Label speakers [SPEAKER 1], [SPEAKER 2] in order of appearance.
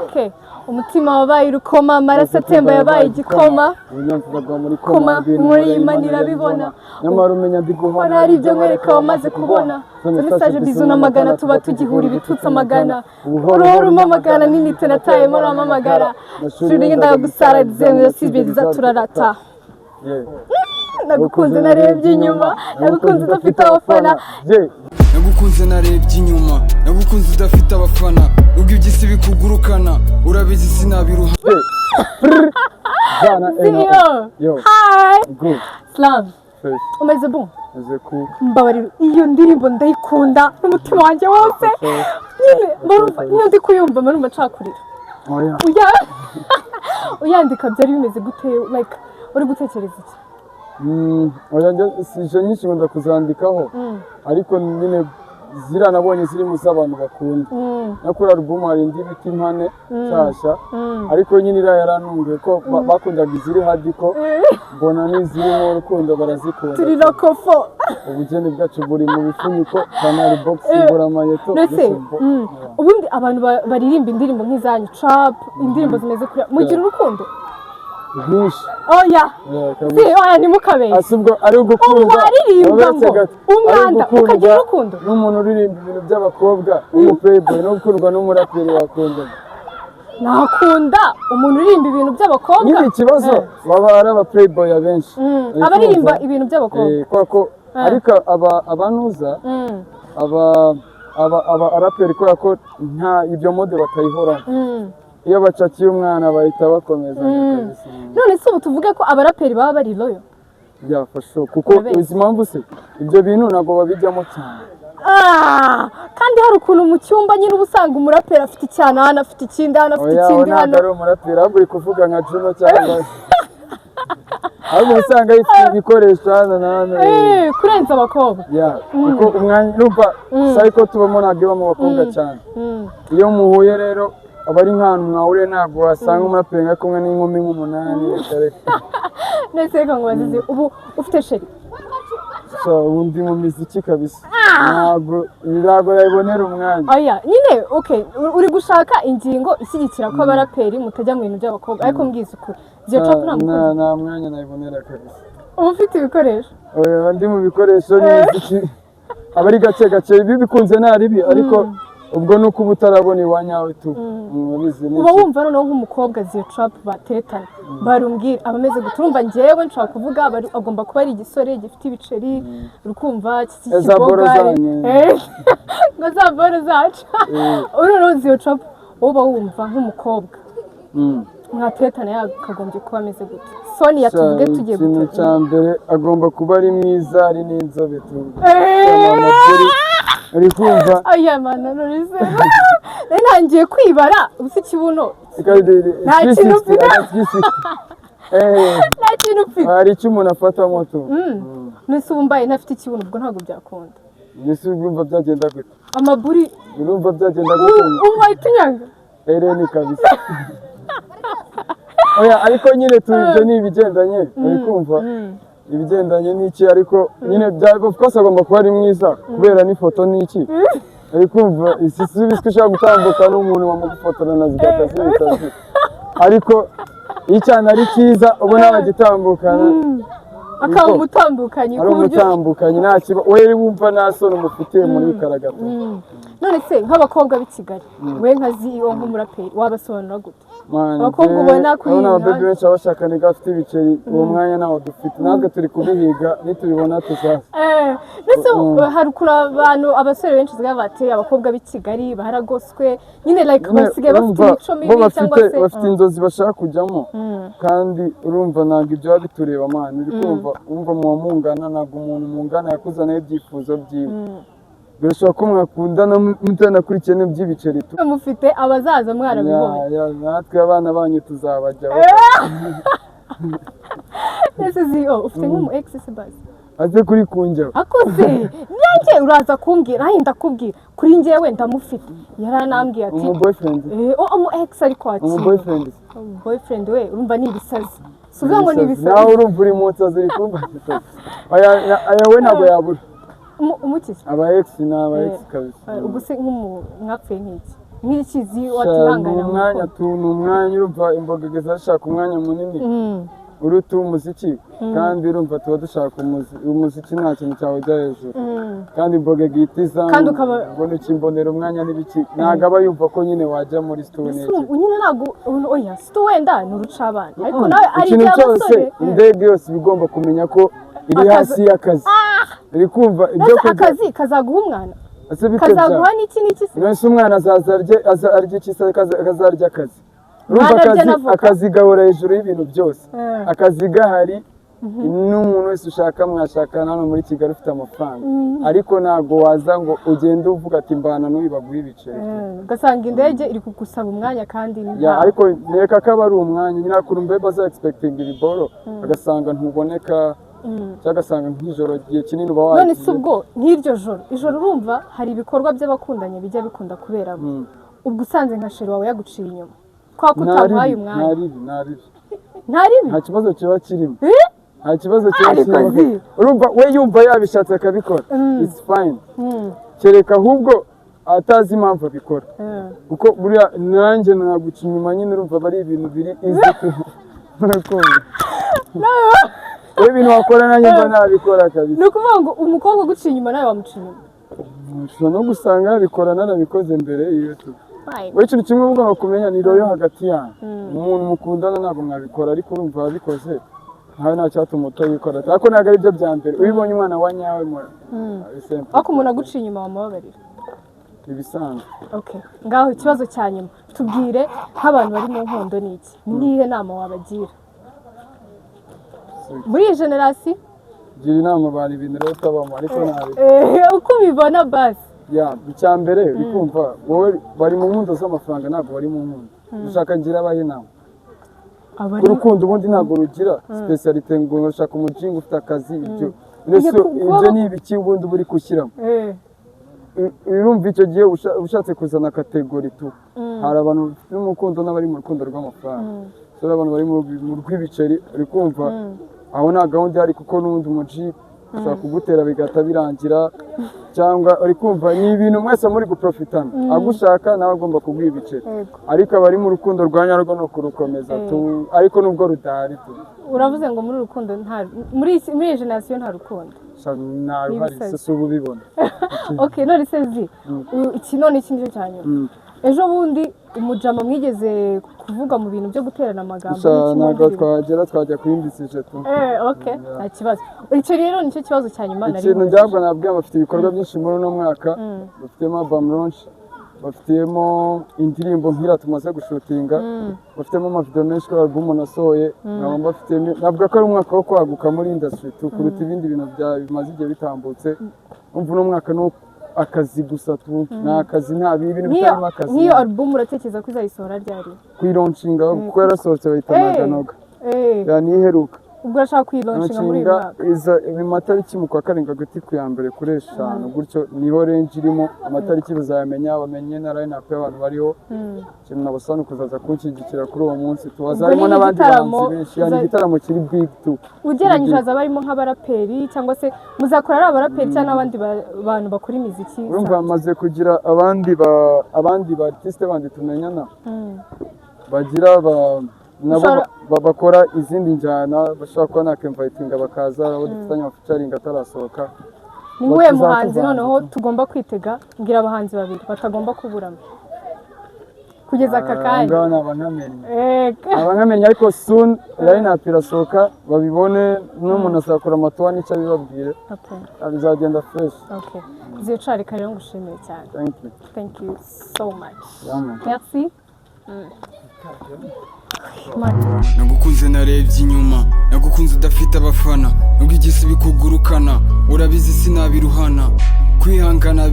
[SPEAKER 1] Okay. Umutima wabaye urukoma, amaraso atemba yabaye igikoma.
[SPEAKER 2] Ubunyamvuga muri koma,
[SPEAKER 1] muri Imana irabibona.
[SPEAKER 2] Nyamara umenya ndiguhona.
[SPEAKER 1] Hari ibyo mwereka wamaze kubona. Message bizuna magana tuba tugihura ibitutsa magana. Uruhoro rumamagana nini tenataye muri amamagara. Shuri ndagusara dizemwe sibiza turarata. Nagukunze narebye inyuma, nagukunze udafite abafana.
[SPEAKER 2] Nagukunze narebye inyuma, nagukunze udafite abafana. Ubwo iby'isi bikugurukana, urabizi sinabiruha.
[SPEAKER 1] Yo. Hi.
[SPEAKER 2] Good.
[SPEAKER 1] Slam. Umeze bon?
[SPEAKER 2] Umeze cool.
[SPEAKER 1] Mbabarira, iyo ndirimbo ndayikunda n'umutima wanjye wose. Niyo ndi kuyumva marumva ncakurira.
[SPEAKER 2] Oya.
[SPEAKER 1] Uyandika byari bimeze gute, like uri gutekereza iki?
[SPEAKER 2] Oya sije nyinshi ngunda kuzandikaho. Ariko nyine zira nabonye ziri mu z'abantu bakunda. Nakora album hari indi biti impane cyashya. Ariko nyine ira yaranunguye ko bakundaga iziri hadiko. Mbona n'iziri mu Urukundo barazikunda.
[SPEAKER 1] Turi lokofo.
[SPEAKER 2] Ubugeni bwacu buri mu bifuniko, canal box, ngoramayeto.
[SPEAKER 1] Ubundi abantu baririmba indirimbo nk'izanyu trap, indirimbo zimeze kuri mugira urukundo.
[SPEAKER 2] Nyinshi.
[SPEAKER 1] Oya. Oya ni mukabeye.
[SPEAKER 2] Asubwo ari ugukunda.
[SPEAKER 1] Umwanda ukagira urukundo.
[SPEAKER 2] N'umuntu uririmba ibintu by'abakobwa, umuplayboy no gukurwa n'umuraperi wakunda.
[SPEAKER 1] Nakunda umuntu uririmba ibintu by'abakobwa.
[SPEAKER 2] Nyine ikibazo baba ari abaplayboy abenshi.
[SPEAKER 1] Abaririmba ibintu by'abakobwa.
[SPEAKER 2] Kwako ariko abanuza abaraperi ko nta ibyo mode batayihora. Iyo bacakiye umwana bahita bakomeza.
[SPEAKER 1] None se ubu tuvuge ko abaraperi baba bari loyo?
[SPEAKER 2] Byafasho kuko uzi impamvu se ibyo bintu ntabwo babijyamo cyane.
[SPEAKER 1] Kandi hari ukuntu mu cyumba nyine ubusanga umuraperi afite icyana hano, afite ikindi hano, afite ikindi hano.
[SPEAKER 2] Oya, ari umuraperi ahubwo uri kuvuga nka Juno cyangwa ahubwo usanga yifite ibikoresho hano na hano.
[SPEAKER 1] Kurenza abakobwa.
[SPEAKER 2] Kuko umwanya numva cyariko tubamo ntabwo ibamo abakobwa cyane. Iyo muhuye rero abari nk'ahantu mwahuriye ntabwo wasanga umuraperi nka kumwe n'inkumi nk'umunani.
[SPEAKER 1] Nese ko ngwazize ubu ufite sheri?
[SPEAKER 2] Undi mu muziki kabisa. Ntabwo yabonera umwanya.
[SPEAKER 1] Oya, nyine okay, uri gushaka ingingo ishyigikira ko abaraperi mutajya mu bintu by'abakobwa ariko mbwiza ukuri. Ziyo trap
[SPEAKER 2] nta mwanya nayibonera kabisa.
[SPEAKER 1] Ubu ufite ibikoresho?
[SPEAKER 2] Oya, ndi mu bikoresho n'imiziki. Abari gake ibi bikunze naribi ariko ubwo nuko ubutarabona iwanyawe tu.
[SPEAKER 1] Uba wumva noneho nk'umukobwa ziyo trap batetana barumbwira abameze gutumva njyewe nshaka kuvuga agomba kuba ari igisore gifite ibiceri rukumva
[SPEAKER 2] kikibogare
[SPEAKER 1] ngo zaboro zacu uroro ziyo trap uba wumva nk'umukobwa mwatetana yakagombye kuba ameze gute? Soni yatuvuge tugiye
[SPEAKER 2] gute? Cyambere agomba kuba ari mwiza ari n'inzobe tu. Uri kumva?
[SPEAKER 1] Oya mana nurize. Nangiye kwibara ubusi kibuno. Nta kintu ufite. Nta kintu ufite.
[SPEAKER 2] Hari icyo umuntu afata moto.
[SPEAKER 1] Nese ubu mbaye ntafite ikibuno ubwo ntabwo byakunda.
[SPEAKER 2] Nese urumva byagenda gute?
[SPEAKER 1] Amaburi.
[SPEAKER 2] Urumva byagenda gute?
[SPEAKER 1] Umva itunyanga.
[SPEAKER 2] Ni kabisa. Oya ariko nyine tuje ni ibigendanye uri kumva? Ibigendanye n'iki ariko nyine of course agomba kuba ari mwiza kubera n'ifoto n'iki ariko umva isi biswisha gutambuka n'umuntu wamugufotora na zigata zibitazi ariko icyana ari cyiza ubona abagitambukana
[SPEAKER 1] akaba umutambukanye
[SPEAKER 2] ku buryo umutambukanye nta kiba we wumva nasone umufitiye muri karagato.
[SPEAKER 1] None se nk'abakobwa b'i Kigali we nka ziyo nk'umuraperi wabasobanura gute? Abakobwa ubona kuri
[SPEAKER 2] iyi baby benshi abashakanye gafite ibiceri uwo mwanya nawo dufite natwe turi kubihiga nitubibona tuzaza.
[SPEAKER 1] Nese hari ukuntu abantu abasore benshi ziga bateye abakobwa b'i Kigali baharagoswe nyine like basigaye bafite imico mibi cyangwa se
[SPEAKER 2] bafite inzozi bashaka kujyamo kandi urumva ntabwo ibyo bitureba amana uri kumva umva mu mungana ntabwo umuntu mungana yakuzana ibyifuzo byiwe. Birashoboka ko mwakundana mutanakurikiye n'iby'ibiceri tu.
[SPEAKER 1] Mufite abazaza mwarabibonye.
[SPEAKER 2] Natwe abana banyu tuzabajya.
[SPEAKER 1] Nese ziyo ufite nk'umu ex se basi.
[SPEAKER 2] Aze kuri kunjya.
[SPEAKER 1] Akoze. Nyange uraza kumbwira aho ndakubwira kuri njyewe ndamufite. Yaranambwiye ati
[SPEAKER 2] umu boyfriend.
[SPEAKER 1] Umu ex ari kwaki.
[SPEAKER 2] Umu boyfriend.
[SPEAKER 1] Boyfriend we urumva ni ibisazi. Suvuga ngo ni ibisazi.
[SPEAKER 2] Nawe urumva uri mu nsazi kumva. Aya we ntabwo yabura.
[SPEAKER 1] Umukisi
[SPEAKER 2] aba ex na aba ex kabisa.
[SPEAKER 1] Ubuse nk'umwapfuye nk'iki? nk'ikizi watihangana
[SPEAKER 2] umwanya umwanya urumva imbogegeza zishaka umwanya munini uruta umuziki kandi urumva tuba dushaka umuziki nta kintu cyawe hejuru kandi imbogega itiza ubona ikimbonera umwanya n'ibiki ntabwo aba yumva ko nyine wajya muri studio
[SPEAKER 1] nyine ntabwo oya studio wenda ni urucabana ariko nawe ari
[SPEAKER 2] ikintu cyose indege yose igomba kumenya ko iri hasi y'akazi iri kumva ibyo
[SPEAKER 1] akazi kazaguha umwana kazaguha n'iki
[SPEAKER 2] se umwana azaza arya iki se akazarya akazi urumva akazi gahora hejuru y'ibintu byose akazi gahari n'umuntu wese ushaka mwashakana hano muri Kigali ufite amafaranga ariko ntabwo waza ngo ugende uvuga ati mbana n'uyu baguha ibiceri
[SPEAKER 1] ugasanga indege iri kugusaba umwanya kandi
[SPEAKER 2] ariko reka ko aba ari umwanya nyine akurumbe baza expecting ibiboro agasanga ntuboneka cyangwa agasanga nk'ijoro igihe kinini uba wagiye
[SPEAKER 1] none si ubwo nk'iryo joro ijoro urumva hari ibikorwa by'abakundanye bijya bikunda kuberamo ubwo usanze nka sheri wawe yaguciye inyuma kwa kutabaye umwanya nta
[SPEAKER 2] kibazo kiba kirimo nta kibazo kiba kirimo urumva we yumva yabishatse akabikora it's fine kereka ahubwo atazi impamvu abikora kuko buriya nanjye naguca inyuma nyine urumva bari ibintu biri easy murakumva ibintu wakora nanjye mba nabikora kabisa
[SPEAKER 1] ni ukuvuga ngo umukobwa uguca inyuma nawe wamuca inyuma
[SPEAKER 2] ushobora no gusanga yabikora narabikoze mbere iyo tu we ikintu kimwe ugomba kumenya ni royo hagati yanyu umuntu mukundana ntabwo mwabikora ariko urumva wabikoze ntawe nta cyatuma utayikora ariko ntabwo ari byo bya mbere ubibonye umwana wa nyawe
[SPEAKER 1] ariko umuntu aguca inyuma wamubabarira
[SPEAKER 2] ibisanzwe
[SPEAKER 1] ngaho ikibazo cya nyuma tubwire nk'abantu bari mu nkondo ni iki nihe nama wabagira muri iyi generasiyo
[SPEAKER 2] gira inama abantu ibintu rero utabamo ariko nabi
[SPEAKER 1] uko ubibona basi
[SPEAKER 2] icya mbere urikumva wowe bari mu nkundo z'amafaranga ntabwo bari mu nkundo ushaka ngira abahe inama urukundo ubundi ntabwo rugira specialite ngo urashaka umujinga ufite akazi ibyo ni ibiki ubundi buri gushyiramo urumva icyo gihe ushatse kuzana kategori tu hari abantu bafite umukundo n'abari mu rukundo rw'amafaranga dore abantu bari mu rw'ibiceri uri kumva aho nta gahunda ihari kuko n'ubundi umuji ushobora kugutera bigahita birangira cyangwa uri kumva ni ibintu mwese muri guprofitana agushaka nawe agomba kuguha ibiceri ariko abari mu rukundo rwa nyarwo ni ukurukomeza ariko nubwo rudahari tu
[SPEAKER 1] uravuze ngo muri rukundo muri iyi generasiyo nta rukundo
[SPEAKER 2] ntawe uhari se uba ubibona
[SPEAKER 1] none se zi iki none iki nicyo cya nyuma ejo bundi umujama mwigeze kuvuga mu bintu byo guterana amagambo
[SPEAKER 2] ntabwo twajya ku yindi sije tu
[SPEAKER 1] nta kibazo icyo rero nicyo kibazo cya nyuma
[SPEAKER 2] ikintu njyabwo nabwiye bafite ibikorwa byinshi muri uno mwaka bafitemo album launch bafitemo indirimbo nk'ira tumaze gushutinga bafitemo amavideo menshi ko album nasohoye navuga ko ari umwaka wo kwaguka muri industry kuruta ibindi bintu bimaze igihe bitambutse umva uno mwaka ni akazi gusa tu nta akazi nta ibintu bitarimo akazi
[SPEAKER 1] nk'iyo album uratekereza ko izayisohora ryari
[SPEAKER 2] kuyilauncinga kuko yarasohotse bayita Naganoga niheruka
[SPEAKER 1] ubwo urashaka kuyilauncinga muri uyu mwaka
[SPEAKER 2] amatariki mu kwa karindwi hagati ku ya mbere kuri 5 gutyo niho range irimo amatariki bazayamenya bamenye na line up y'abantu bariho ikintu nabasana kuzaza kunshyigikira kuri uwo munsi tubazarimo n'abandi bantu benshi yani igitaramo kiri big tu
[SPEAKER 1] ugeranyije haza barimo nk'abaraperi cyangwa se muzakora ari abaraperi cyangwa n'abandi bantu bakora imiziki
[SPEAKER 2] urumva bamaze kugira abandi ba artiste bandi tumenyana bagira nabo bakora izindi njyana bashobora kuba nakemvayitinga bakaza abo dufitanye amaficaringa atarasohoka
[SPEAKER 1] ni wowe muhanzi noneho tugomba kwitega ngira abahanzi babiri batagomba kuburamo kugeza aka kanya
[SPEAKER 2] abankamenye ariko soon line-up irasohoka babibone n'umuntu azakora amatuwa n'icyo abibabwire bizagenda fresh
[SPEAKER 1] zicarika rero ngushimiye cyane thank you so much merci
[SPEAKER 2] nagukunze narebye inyuma nagukunze udafite abafana nubwo igisi bikugurukana urabizi sinabiruhana kwihangana